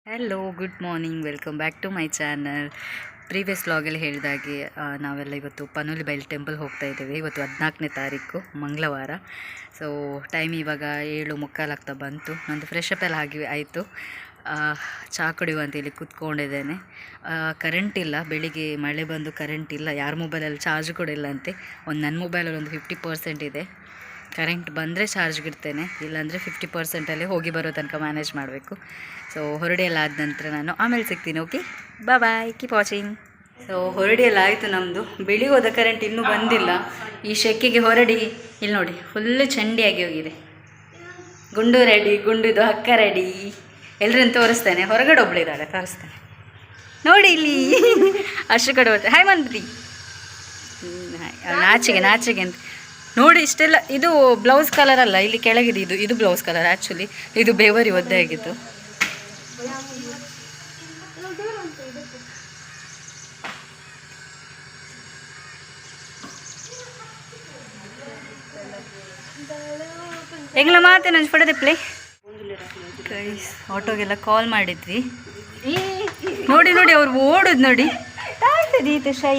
Hello, good morning. Welcome back to my channel. Previous ವ್ಲಾಗಲ್ಲಿ ಹೇಳಿದಾಗೆ ನಾವೆಲ್ಲ ಇವತ್ತು ಪನೋಲಿ ಬೈಲ್ ಟೆಂಪಲ್ ಹೋಗ್ತಾ ಇದ್ದೇವೆ. ಇವತ್ತು 14ನೇ ತಾರೀಕು ಮಂಗಳವಾರ. ಸೊ ಟೈಮ್ ಇವಾಗ 7:45 ಆಗ್ತಾ ಬಂತು. ನಂದು ಫ್ರೆಶ್ ಅಪ್ ಎಲ್ಲ ಆಯಿತು. ಚಹಾ ಕುಡಿಯುವಂತ ಇಲ್ಲಿ ಕೂತ್ಕೊಂಡಿದ್ದೇನೆ. ಕರೆಂಟ್ ಇಲ್ಲ, ಬೆಳಿಗ್ಗೆ ಮಳೆ ಬಂದು ಕರೆಂಟ್ ಇಲ್ಲ. ಯಾರ ಮೊಬೈಲಲ್ಲಿ ಚಾರ್ಜ್ ಕೂಡ ಇಲ್ಲ ಅಂತೆ. ನನ್ನ ಮೊಬೈಲಲ್ಲಿ ಒಂದು 50% ಇದೆ. ಕರೆಂಟ್ ಬಂದರೆ ಚಾರ್ಜ್ಗೆ ಇಡ್ತೇನೆ, ಇಲ್ಲಾಂದರೆ 50%ಅಲ್ಲಿ ಹೋಗಿ ಬರೋ ತನಕ ಮ್ಯಾನೇಜ್ ಮಾಡಬೇಕು. ಸೊ ಹೊರಡಿಯೆಲ್ಲ ಆದ ನಂತರ ನಾನು ಆಮೇಲೆ ಸಿಗ್ತೀನಿ. ಓಕೆ, ಬಾಯ್, ಕೀಪ್ ವಾಚಿಂಗ್. ಸೊ ಹೊರಡಿಯೆಲ್ಲ ಆಯಿತು ನಮ್ಮದು. ಬೆಳಿಗ್ಗೆ ಹೋದ ಕರೆಂಟ್ ಇನ್ನೂ ಬಂದಿಲ್ಲ. ಈ ಶೆಕೆಗೆ ಹೊರಡಿ ಇಲ್ಲಿ ನೋಡಿ ಫುಲ್ಲು ಚಂಡಿಯಾಗಿ ಹೋಗಿದೆ. ಗುಂಡು ರೆಡಿ, ಗುಂಡಿದು ಅಕ್ಕ ರೆಡಿ, ಎಲ್ಲರನ್ನು ತೋರಿಸ್ತೇನೆ. ಹೊರಗಡೆ ಒಬ್ಬಳಿದ್ದಾಳೆ, ತೋರಿಸ್ತೇನೆ ನೋಡಿ ಇಲ್ಲಿ. ಅಷ್ಟು ಕಡೆ ಹೋಗ್ತೇನೆ. ಹಾಯ್ ಮಂತ್ರಿ, ನಾಚಿಗೆ ಅಂತ ನೋಡಿ. ಇಷ್ಟೆಲ್ಲ ಇದು ಬ್ಲೌಸ್ ಕಲರ್ ಅಲ್ಲ, ಇಲ್ಲಿ ಕೆಳಗಿದೆ. ಇದು ಬ್ಲೌಸ್ ಕಲರ್. ಆ್ಯಕ್ಚುಲಿ ಇದು ಬೇವರಿ ಒದ್ದೆ ಆಗಿತ್ತು. ಹೆಂಗ್ಲ ಮಾತೆ ನಂಜು ಪಡೆದೆ ಪ್ಲೇ ಗೈಸ್. ಆಟೋಗೆಲ್ಲ ಕಾಲ್ ಮಾಡಿದ್ವಿ. ನೋಡಿ ಅವ್ರು ಓಡುದು ನೋಡಿ. ಈತ ಶೈ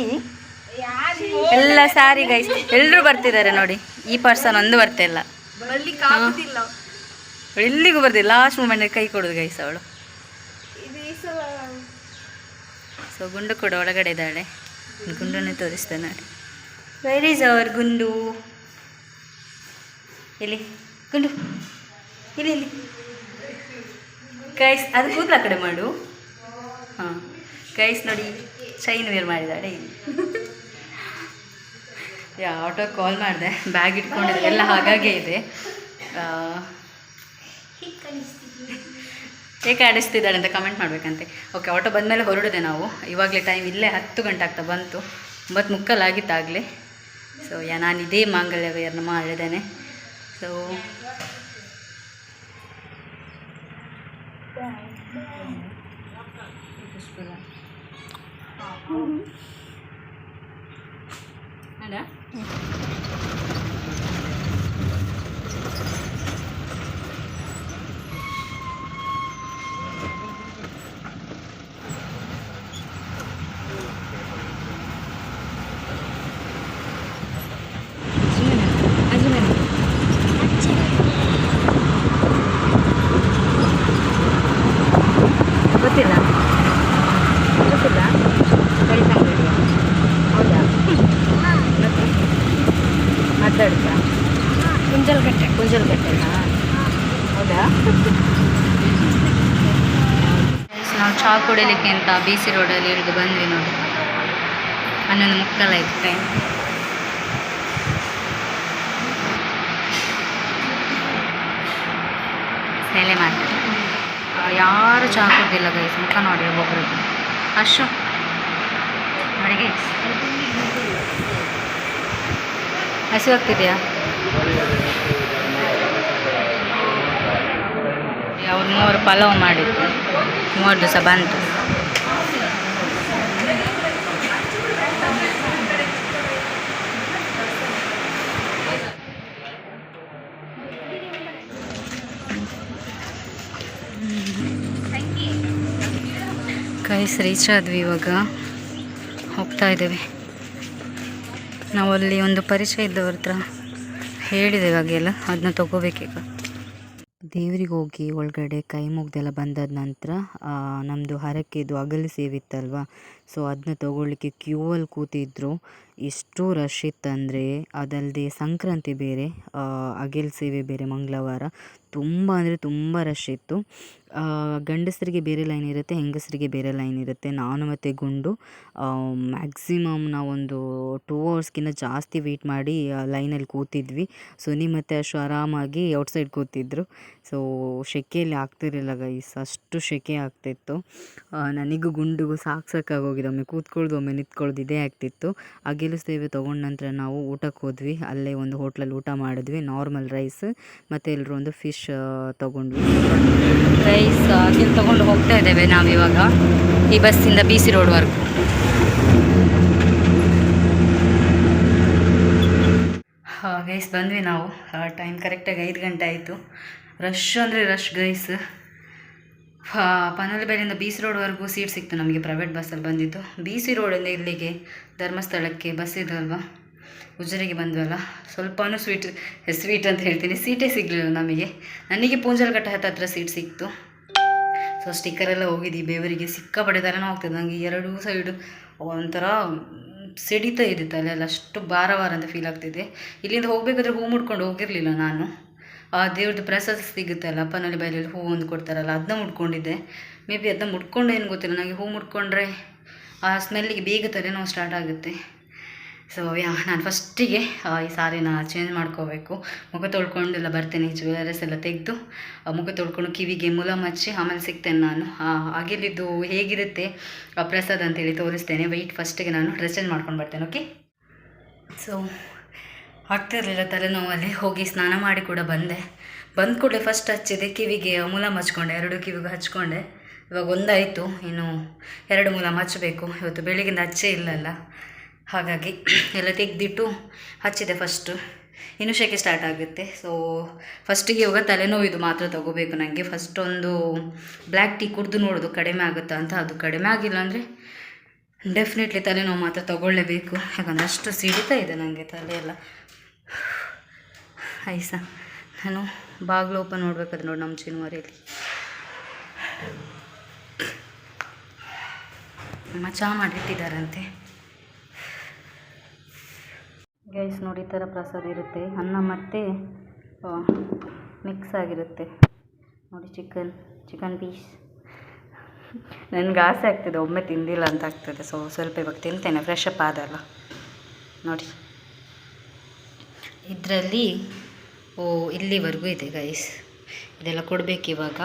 ಎಲ್ಲ ಸಾರಿ ಗೈಸ್, ಎಲ್ಲರೂ ಬರ್ತಿದ್ದಾರೆ ನೋಡಿ. ಈ ಪರ್ಸನ್ ಒಂದು ಬರ್ತಿಲ್ಲ, ಎಲ್ಲಿಗೂ ಬರ್ತಿಲ್ಲ. ಲಾಸ್ಟ್ ಮೂಮೆಂಟ್ ಕೈ ಕೊಡೋದು ಗೈಸ್ ಅವಳು. ಸೊ ಗುಂಡು ಕೂಡ ಒಳಗಡೆ ಇದ್ದಾಳೆ. ಗುಂಡನ್ನೇ ತೋರಿಸ್ತೇನೆ ನೋಡಿ. ವೇರ್ ಈಸ್ ಅವರ್ ಗುಂಡು? ಇಲ್ಲಿ ಗುಂಡು, ಇಲ್ಲಿ ಗೈಸ್. ಅದು ಕೂದಲ ಆ ಕಡೆ ಮಾಡು. ಹಾಂ ಗೈಸ್ ನೋಡಿ, ಚೈನ್ ವೇರ್ ಮಾಡಿದ್ದಾಳೆ. ಆಟೋ ಕಾಲ್ ಮಾಡಿದೆ, ಬ್ಯಾಗ್ ಇಟ್ಕೊಂಡಿದ್ದೆ ಎಲ್ಲ ಹಾಗಾಗೇ ಇದೆ. ಹೇಗೆ ಆಡಿಸ್ತಿದ್ದಾಳೆ ಅಂತ ಕಮೆಂಟ್ ಮಾಡಬೇಕಂತೆ. ಓಕೆ, ಆಟೋ ಬಂದಮೇಲೆ ಹೊರಡಿದೆ ನಾವು. ಇವಾಗಲೇ ಟೈಮ್ ಇಲ್ಲೇ 10 ಗಂಟೆ ಆಗ್ತಾ ಬಂತು. 9:45 ಆಗಿತ್ತಾಗಲೇ. ಸೊ ನಾನು ಇದೇ ಮಾಂಗಲ್ಯ ವೇರ್ನ ಮಾಡಿದ್ದೇನೆ. ಸೊ ಅಲ್ಲ ಗೊತ್ತಿಲ್ಲ ಹೌದಾ? ಮಾತಾಡ್ತಾ ಕುಂಜಲ್ಗಟ್ಟೆ. ಹಾಂ ಹೌದಾ? ನಾವು ಚಹಾ ಕುಡಿಲಿಕ್ಕೆ ಅಂತ BC ರೋಡಲ್ಲಿ ಇಳಿದು ಬಂದ್ವಿ ನೋಡಿ. 11:30 ಆಯ್ತು ಟೈಮ್. ಸೇಲೆ ಮಾರ್ಕೆಟ್. ಯಾರು ಚಹಾ ಕುಡ್ದಿಲ್ಲ ಗೈಸ್. ಮುಖ ನೋಡಿ ಒಬ್ಬೊಬ್ರದ್ದು. ಅಷ್ಟು ನೋಡಿ ಗೈಸ್. ಹಸಿವು ಆಗ್ತಿದೆಯಾ? ಅವ್ರು 3 ಪಲಾವ್ ಮಾಡಿದ್ದು 3 ದಿವಸ ಬಂತು. ಗೈಸ್ ರೀಚ್ ಆದ್ವಿ. ಇವಾಗ ಹೋಗ್ತಾ ಇದ್ದೇವೆ. ನಾವಲ್ಲಿ ಒಂದು ಪರಿಚಯ ಇದ್ದವ್ರ ಹತ್ರ ಹೇಳಿದ್ದೇವೆ ಹಾಗೆಲ್ಲ, ಅದನ್ನ ತೊಗೋಬೇಕೀಗ. ದೇವ್ರಿಗೆ ಹೋಗಿ ಒಳಗಡೆ ಕೈ ಮುಗ್ದೆಲ್ಲ ಬಂದಾದ ನಂತರ ನಮ್ಮದು ಹರಕೆದು ಅಗಲು ಸೇವಿತ್ತಲ್ವ, ಸೊ ಅದನ್ನ ತೊಗೊಳ್ಳಿಕ್ಕೆ ಕ್ಯೂ ಅಲ್ಲಿ ಕೂತಿದ್ರು. ಎಷ್ಟು ರಶ್ ಇತ್ತಂದರೆ, ಅದಲ್ಲದೆ ಸಂಕ್ರಾಂತಿ ಬೇರೆ, ಅಗಲು ಸೇವೆ ಬೇರೆ ಮಂಗಳವಾರ. ತುಂಬ ಅಂದರೆ ತುಂಬ ರಶ್ ಇತ್ತು. ಗಂಡಸರಿಗೆ ಬೇರೆ ಲೈನ್ ಇರುತ್ತೆ, ಹೆಂಗಸರಿಗೆ ಬೇರೆ ಲೈನ್ ಇರುತ್ತೆ. ನಾನು ಮತ್ತು ಗುಂಡು ಮ್ಯಾಕ್ಸಿಮಮ್ ನಾವೊಂದು 2 ಅವರ್ಸ್ಗಿಂತ ಜಾಸ್ತಿ ವೆಯ್ಟ್ ಮಾಡಿ ಲೈನಲ್ಲಿ ಕೂತಿದ್ವಿ. ಸುನಿ ಮತ್ತು ಅಷ್ಟು ಆರಾಮಾಗಿ ಔಟ್ಸೈಡ್ ಕೂತಿದ್ರು. ಸೊ ಸೆಕೆಯಲ್ಲಿ ಆಗ್ತಿರಲಿಲ್ಲ ಗೈಸ್, ಅಷ್ಟು ಸೆಕೆ ಆಗ್ತಿತ್ತು. ನನಗೂ ಗುಂಡಿಗೂ ಸಾಕಾಗಿ ಹೋಗಿದೆ. ಒಮ್ಮೆ ಕೂತ್ಕೊಳ್ದು ಒಮ್ಮೆ ನಿಂತ್ಕೊಳ್ದು ಇದೇ ಆಗ್ತಿತ್ತು. ಅಗಿಲು ಸೇವೆ ತೊಗೊಂಡ ನಂತರ ನಾವು ಊಟಕ್ಕೆ ಹೋದ್ವಿ. ಅಲ್ಲೇ ಒಂದು ಹೋಟ್ಲಲ್ಲಿ ಊಟ ಮಾಡಿದ್ವಿ. ನಾರ್ಮಲ್ ರೈಸ್ ಮತ್ತು ಎಲ್ಲರೂ ಒಂದು ಫಿಶ್ ತೊಗೊಂಡ್ವಿ. ರೈಸ್ ಅಗಿಲು ತೊಗೊಂಡು ಹೋಗ್ತಾ ಇದ್ದೇವೆ ನಾವಿವಾಗ ಈ ಬಸ್ಸಿಂದ BC ರೋಡ್ವರೆಗೂ. ಗೈಸ್ ಬಂದ್ವಿ ನಾವು. ಟೈಮ್ ಕರೆಕ್ಟಾಗಿ 5 ಗಂಟೆ ಆಯಿತು. ರಶ್ ಅಂದರೆ ರಶ್ ಗೈಸ್. ಪನೋಲಿಬೈಲಿಂದ BC ರೋಡ್ವರೆಗೂ ಸೀಟ್ ಸಿಕ್ತು ನಮಗೆ, ಪ್ರೈವೇಟ್ ಬಸ್ಸಲ್ಲಿ ಬಂದಿದ್ದು. BC ರೋಡಿಂದ ಇಲ್ಲಿಗೆ ಧರ್ಮಸ್ಥಳಕ್ಕೆ ಬಸ್ ಇದಲ್ವಾ, ಉಜಿರೆಗೆ ಬಂದ್ವಲ್ಲ, ಸ್ವಲ್ಪನೂ ಸ್ವೀಟ್ ಅಂತ ಹೇಳ್ತೀನಿ, ಸೀಟೇ ಸಿಗಲಿಲ್ಲ ನಮಗೆ. ನನಗೆ ಪೂಂಜಲ್ಘಟ್ಟ ಹತ್ರ ಸೀಟ್ ಸಿಕ್ತು. ಸೊ ಸ್ಟಿಕ್ಕರೆಲ್ಲ ಹೋಗಿದ್ದು ಬೇವರಿಗೆ ಸಿಕ್ಕಾಪಟ್ಟೆ ತಲೆನೋ ಹೋಗ್ತದೆ ನನಗೆ. ಎರಡೂ ಸೈಡು ಒಂಥರ ಸಿಡಿತಾ ಇದೆ ತಲೆಯೆಲ್ಲ, ಅಷ್ಟು ಭಾರ ಅಂತ ಫೀಲ್ ಆಗ್ತಿದೆ. ಇಲ್ಲಿಂದ ಹೋಗಬೇಕಾದ್ರೆ ಹೂ ಮುಡ್ಕೊಂಡು ಹೋಗಿರಲಿಲ್ಲ ನಾನು. ಆ ದೇವ್ರದ್ದು ಪ್ರಸಾದ ಸಿಗುತ್ತಲ್ಲ, ಪನೋಲಿಬೈಲಲ್ಲಿ ಹೂ ಒಂದು ಕೊಡ್ತಾರಲ್ಲ, ಅದನ್ನ ಮುಡ್ಕೊಂಡಿದ್ದೆ. ಮೇ ಬಿ ಅದನ್ನ ಮುಡ್ಕೊಂಡು ಏನು ಗೊತ್ತಿಲ್ಲ ನನಗೆ. ಹೂ ಮುಡ್ಕೊಂಡ್ರೆ ಆ ಸ್ಮೆಲ್ಲಿಗೆ ಬೇಗ ತಲೆನೋವು ಸ್ಟಾರ್ಟ್ ಆಗುತ್ತೆ. ಸೊ ನಾನು ಫಸ್ಟಿಗೆ ಈ ಸಾರಿನ ಚೇಂಜ್ ಮಾಡ್ಕೋಬೇಕು. ಮುಖ ತೊಳ್ಕೊಂಡೆಲ್ಲ ಬರ್ತೇನೆ, ಜ್ಯುವೆಲರೀಸ್ ಎಲ್ಲ ತೆಗೆದು ಮುಖ ತೊಳ್ಕೊಂಡು ಕಿವಿಗೆ ಮುಲಾಮ್ ಹಚ್ಚಿ ಆಮೇಲೆ ಸಿಗ್ತೇನೆ ನಾನು. ಆಗಿಲ್ಲಿದ್ದು ಹೇಗಿರುತ್ತೆ ಪ್ರಸಾದ ಅಂತೇಳಿ ತೋರಿಸ್ತೇನೆ. ವೆಯ್ಟ್, ಫಸ್ಟಿಗೆ ನಾನು ಡ್ರೆಸ್ ಚೇಂಜ್ ಮಾಡ್ಕೊಂಡು ಬರ್ತೇನೆ. ಓಕೆ. ಸೊ ಆಗ್ತಿರಲಿಲ್ಲ ತಲೆನೋವಲ್ಲಿ, ಹೋಗಿ ಸ್ನಾನ ಮಾಡಿ ಕೂಡ ಬಂದೆ. ಬಂದ ಕೂಡಲೇ ಫಸ್ಟ್ ಹಚ್ಚಿದೆ ಕಿವಿಗೆ ಮುಲಾಮ್ ಹಚ್ಕೊಂಡೆ, 2 ಕಿವಿಗೂ ಹಚ್ಕೊಂಡೆ. ಇವಾಗ ಒಂದಾಯಿತು, ಇನ್ನು 2 ಮುಲಾಮ್ ಹಚ್ಚಬೇಕು. ಇವತ್ತು ಬೆಳಿಗ್ಗೆಯಿಂದ ಹಚ್ಚೇ ಇಲ್ಲಲ್ಲ, ಹಾಗಾಗಿ ಎಲ್ಲ ತೆಗೆದಿಟ್ಟು ಹಚ್ಚಿದೆ ಫಸ್ಟು. ಇನ್ನು ಶೆಕೆ ಸ್ಟಾರ್ಟ್ ಆಗುತ್ತೆ. ಸೊ ಫಸ್ಟಿಗೆ ಇವಾಗ ತಲೆನೋವಿದು ಮಾತ್ರ ತೊಗೋಬೇಕು ನನಗೆ. ಫಸ್ಟ್ ಒಂದು ಬ್ಲ್ಯಾಕ್ ಟೀ ಕುಡಿದು ನೋಡೋದು ಕಡಿಮೆ ಆಗುತ್ತಾ ಅಂತ. ಅದು ಕಡಿಮೆ ಆಗಿಲ್ಲ ಅಂದರೆ ಡೆಫಿನೆಟ್ಲಿ ತಲೆನೋವು ಮಾತ್ರ ತೊಗೊಳ್ಳೇಬೇಕು, ಯಾಕಂದರೆ ಅಷ್ಟು ಸಿಡಿತಾ ಇದೆ ನನಗೆ ತಲೆಯೆಲ್ಲ. ಆಯ್ಸಾ, ನಾನು ಬಾಗಿಲು ಓಪನ್ ನೋಡ್ಬೇಕಾದ್ರೆ ನೋಡಿ, ನಮ್ಮ ಚಿನ್ಮರಿಯಲ್ಲಿ ಅಮ್ಮ ಚಹಾ ಮಾಡಿಟ್ಟಿದ್ದಾರಂತೆ. ಗೈಸ್ ನೋಡಿ, ಈ ಥರ ಪ್ರಸಾದ ಇರುತ್ತೆ, ಅನ್ನ ಮತ್ತು ಮಿಕ್ಸ್ ಆಗಿರುತ್ತೆ ನೋಡಿ. ಚಿಕನ್ ಪೀಸ್ ನನಗೆ ಆಸೆ ಆಗ್ತಿದೆ, ಒಮ್ಮೆ ತಿಂದಿಲ್ಲ ಅಂತ ಆಗ್ತದೆ. ಸೊ ಸ್ವಲ್ಪ ಇವಾಗ ತಿಂತೇನೆ, ಫ್ರೆಶ್ ಅಪ್ ಆದಲ್ಲ ನೋಡಿ. ಇದರಲ್ಲಿ ಇಲ್ಲಿವರೆಗೂ ಇದೆ ಗೈಸ್, ಇದೆಲ್ಲ ಕೊಡಬೇಕು ಇವಾಗ.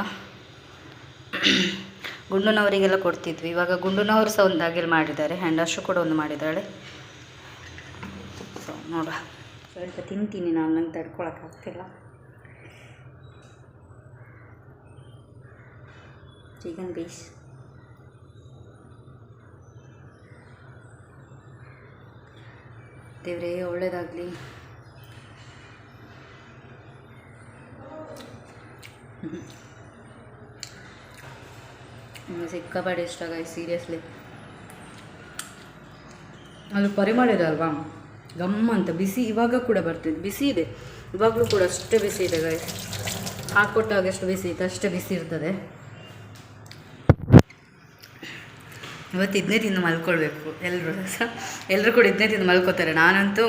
ಗುಂಡುನವರಿಗೆಲ್ಲ ಕೊಡ್ತಿದ್ವಿ, ಇವಾಗ ಗುಂಡುನವರು ಸಹ ಒಂದು ಹಾಗೆಲ್ಲ ಮಾಡಿದ್ದಾರೆ, ಆ್ಯಂಡ್ ಅಷ್ಟು ಕೂಡ ಒಂದು ಮಾಡಿದ್ದಾಳೆ. ಸೊ ನೋಡುವ, ಸ್ವಲ್ಪ ತಿಂತೀನಿ ನಾನು, ನಂಗೆ ತಡ್ಕೊಳಕ್ಕಾಗ್ತಿಲ್ಲ. ಚಿಕನ್ ಪೀಸ್ ದೇವರೇ ಒಳ್ಳೇದಾಗಲಿ. ಸಿಕ್ಕಾಪಟ್ಟೆ ಇಷ್ಟ ಗಾಯ್ಸ್, ಸೀರಿಯಸ್ಲಿ. ಅದು ಪರಿಮಳ ಇದೆ ಅಲ್ವಾ, ಗಮ್ಮಂತ ಬಿಸಿ. ಇವಾಗ ಕೂಡ ಬರ್ತಿದೆ, ಬಿಸಿ ಇದೆ ಇವಾಗಲೂ ಕೂಡ, ಅಷ್ಟೇ ಬಿಸಿ ಇದೆ ಗಾಯ್ಸ್. ಹಾಕ್ಕೊಟ್ಟಾಗ ಎಷ್ಟು ಬಿಸಿ ಇತ್ತು ಅಷ್ಟೇ ಬಿಸಿ ಇರ್ತದೆ. ಇವತ್ತು ಇದನ್ನೇ ತಿಂದು ಮಲ್ಕೊಳ್ಬೇಕು ಎಲ್ಲರೂ ಕೂಡ ಇದನ್ನೇ ತಿಂದು ಮಲ್ಕೋತಾರೆ. ನಾನಂತೂ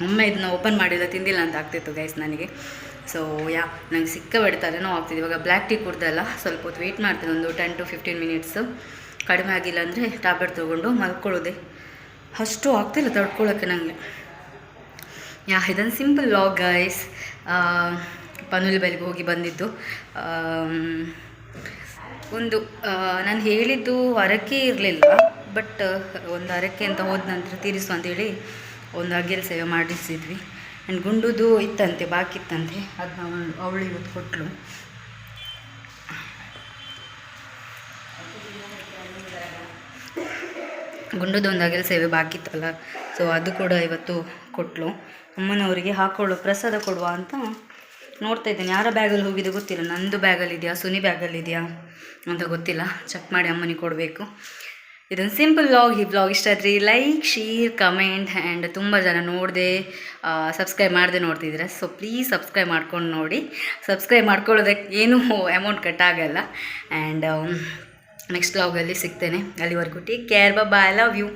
ಒಮ್ಮೆ ಇದನ್ನ ಓಪನ್ ಮಾಡಿಲ್ಲ, ತಿಂದಿಲ್ಲ ಅಂತ ಆಗ್ತಿತ್ತು ಗೈಸ್ ನನಗೆ. ಸೊ ನನಗೆ ಸಿಕ್ಕಾಪಟ್ಟೆ ತಲೆನೋವು ಆಗ್ತಿದೆ. ಇವಾಗ ಬ್ಲ್ಯಾಕ್ ಟೀ ಕುಡ್ದಲ್ಲ, ಸ್ವಲ್ಪ ಹೊತ್ತು ವೆಯ್ಟ್ ಮಾಡ್ತೀನಿ, ಒಂದು 10 to 15 ಮಿನಿಟ್ಸು. ಕಡಿಮೆ ಆಗಿಲ್ಲ ಅಂದರೆ ಟ್ಯಾಬ್ಲೆಟ್ ತೊಗೊಂಡು ಮಲ್ಕೊಳ್ಳೋದೆ. ಅಷ್ಟು ಆಗ್ತಿಲ್ಲ ತಡ್ಕೊಳ್ಳೋಕ್ಕೆ ನನಗೆ. ಇದೊಂದು ಸಿಂಪಲ್ ವ್ಲಾಗ್ ಗೈಸ್. ಪನೋಲಿಬೈಲಿಗೆ ಹೋಗಿ ಬಂದಿದ್ದು. ಒಂದು ನಾನು ಹೇಳಿದ್ದು ಹರಕೆ ಇರಲಿಲ್ಲ, ಬಟ್ ಒಂದು ಹರಕೆ ಅಂತ ಹೋದ ನಂತರ ತೀರಿಸು ಅಂತೇಳಿ ಒಂದು ಅಗ್ಗೆಲ್ ಸೇವೆ ಮಾಡಿಸಿದ್ವಿ. ಆ್ಯಂಡ್ ಗುಂಡುದು ಇತ್ತಂತೆ, ಬಾಕಿ ಇತ್ತಂತೆ, ಅದನ್ನ ಅವಳು ಇವತ್ತು ಕೊಟ್ಟಳು. ಗುಂಡುದು ಒಂದು ಅಗೆಲ್ ಸೇವೆ ಬಾಕಿ ಇತ್ತಲ್ಲ, ಸೊ ಅದು ಕೂಡ ಇವತ್ತು ಕೊಟ್ಟಳು. ಅಮ್ಮನವರಿಗೆ ಹಾಕೊಳ್ಳೋ ಪ್ರಸಾದ ಕೊಡುವ ಅಂತ ನೋಡ್ತಾ ಇದ್ದೇನೆ. ಯಾರ ಬ್ಯಾಗಲ್ಲಿ ಹೋಗಿದೆ ಗೊತ್ತಿಲ್ಲ, ನಂದು ಬ್ಯಾಗಲ್ಲಿದೆಯಾ ಸುನಿ ಬ್ಯಾಗಲ್ಲಿದೆಯಾ ಅಂತ ಗೊತ್ತಿಲ್ಲ. ಚೆಕ್ ಮಾಡಿ ಅಮ್ಮನಿಗೆ ಕೊಡಬೇಕು. ಇದೊಂದು ಸಿಂಪಲ್ ವ್ಲಾಗ್. ಈ ವ್ಲಾಗ್ ಇಷ್ಟ ಆದರೆ ಲೈಕ್, ಶೇರ್, ಕಮೆಂಟ್. ಆ್ಯಂಡ್ ತುಂಬ ಜನ ನೋಡದೆ ಸಬ್ಸ್ಕ್ರೈಬ್ ಮಾಡದೆ ನೋಡ್ತಿದ್ದೀರಾ. ಸೊ ಪ್ಲೀಸ್ ಸಬ್ಸ್ಕ್ರೈಬ್ ಮಾಡ್ಕೊಂಡು ನೋಡಿ. ಸಬ್ಸ್ಕ್ರೈಬ್ ಮಾಡ್ಕೊಳ್ಳೋದಕ್ಕೆ ಏನೂ ಅಮೌಂಟ್ ಕಟ್ ಆಗಲ್ಲ. ಆ್ಯಂಡ್ ನೆಕ್ಸ್ಟ್ ವ್ಲಾಗಲ್ಲಿ ಸಿಗ್ತೇನೆ. ಅಲ್ಲಿವರೆಗೂ take care, bye, love you.